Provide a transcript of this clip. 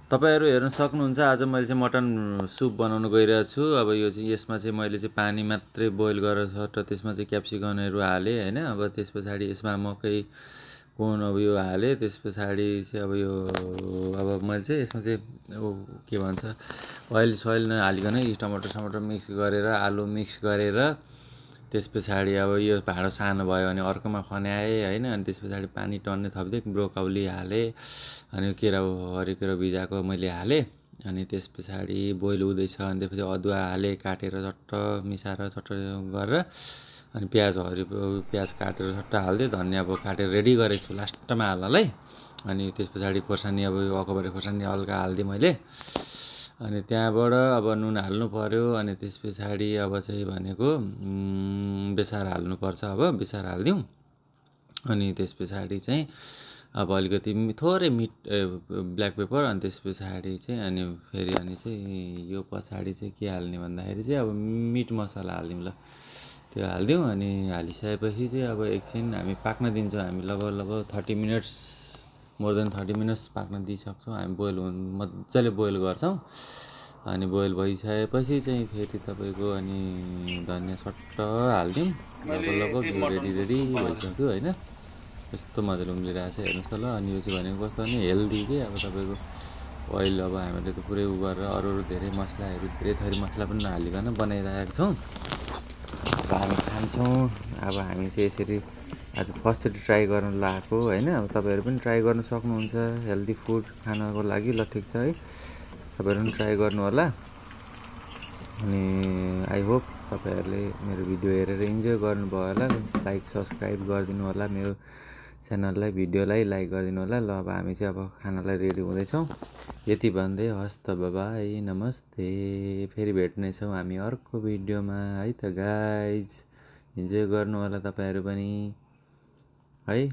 तपाईहरु हेर्न सक्नुहुन्छ आज मैले चाहिँ मटन सुप बनाउन गइरहेको छु। अब यो चाहिँ यसमा चाहिँ मैले चाहिँ पानी मात्रै बोइल गरेर सट्ट त्यसमा चाहिँ क्याप्सिकमहरु हाले हैन। अब त्यसपछि यसमा मकै कोन अब यो हाले त्यसपछि चाहिँ अब यो अब मैले चाहिँ यसमा चाहिँ के भन्छ ओइल सोइल नहालिकन टमाटर टमाटर मिक्स गरेर आलु मिक्स गरेर त्यसपछि अब यो भाँडो सानो भयो भने अर्कोमा खन्याए हैन। अनि त्यसपछि पानी टन्ने थप्दै ब्रोकौली हाले अनि हरियो भिजाको मैले हाले। अनि त्यसपछि बोइल हुँदैछ अनि त्यसपछि अदुवा हाले काटेर चट्ट मिसाएर चट्ट गरेर अनि प्याज काटेर चट्ट हाल्दै धनिया अब काटेर रेडी गरेको छु लास्टमा हाल्नलाई। अनि त्यसपछि खोर्सानी अब अकबरे खोर्सानी हल्का हाल्दिएँ मैले। अनि त्यहाँबाट अब नुन हाल्नु पर्यो। अनि त्यसपछि अब चाहिँ भनेको बेसार हाल्नुपर्छ। अब बेसार हाल्दिउँ। अनि त्यसपछि चाहिँ अब अलिकति थोरै ब्ल्याक पेपर अनि त्यसपछि चाहिँ अनि फेरि अनि चाहिँ यो पछाडि चाहिँ के हाल्ने भन्दाखेरि चाहिँ अब मिट मसला हाल्दिउँ ल। त्यो हाल्दिउँ अनि हालिसकेपछि चाहिँ अब एकछिन हामी पाक्न दिन्छौँ। हामी लगभग 30 मिनट्स मोर देन 30 मिनट्स पाक्न दिइसक्छौँ। हामी मजाले बोइल गर्छौँ। अनि बोइल भइसकेपछि चाहिँ फेरि तपाईँको अनि धनिया सट्ट हाल्दिउँ। लगभग यो रेडी भइसक्यो हैन। यस्तो मजाले उम्लिरहेको छ हेर्नुहोस् त ल। अनि यो चाहिँ भनेको कस्तो भने हेल्दी के अब तपाईँको ओइल अब हामीले त पुरै गरेर अरू धेरै मसलाहरू धेरै थरी मसला पनि नहालिकन बनाइरहेको छौँ। अब हामी खान्छौँ। अब हामी चाहिँ यसरी आज फर्स्टचोटि ट्राई गर्न लागेको हैन। अब तपाईँहरू पनि ट्राई गर्न सक्नुहुन्छ हेल्दी फुड खानको लागि ल। ठिक छ है, तपाईँहरू पनि ट्राई गर्नु होला। अनि आई होप तपाईँहरूले मेरो भिडियो हेरेर इन्जोय गर्नुभयो होला। लाइक सब्सक्राइब गरिदिनु होला मेरो च्यानललाई, भिडियोलाई लाइक गरिदिनु होला ल। अब हामी चाहिँ अब खानालाई रेडी हुँदैछौँ। यति भन्दै हस् त बाई नमस्ते। फेरि भेट्नेछौँ हामी अर्को भिडियोमा है त गाइज। इन्जोय गर्नु होला तपाईँहरू पनि है।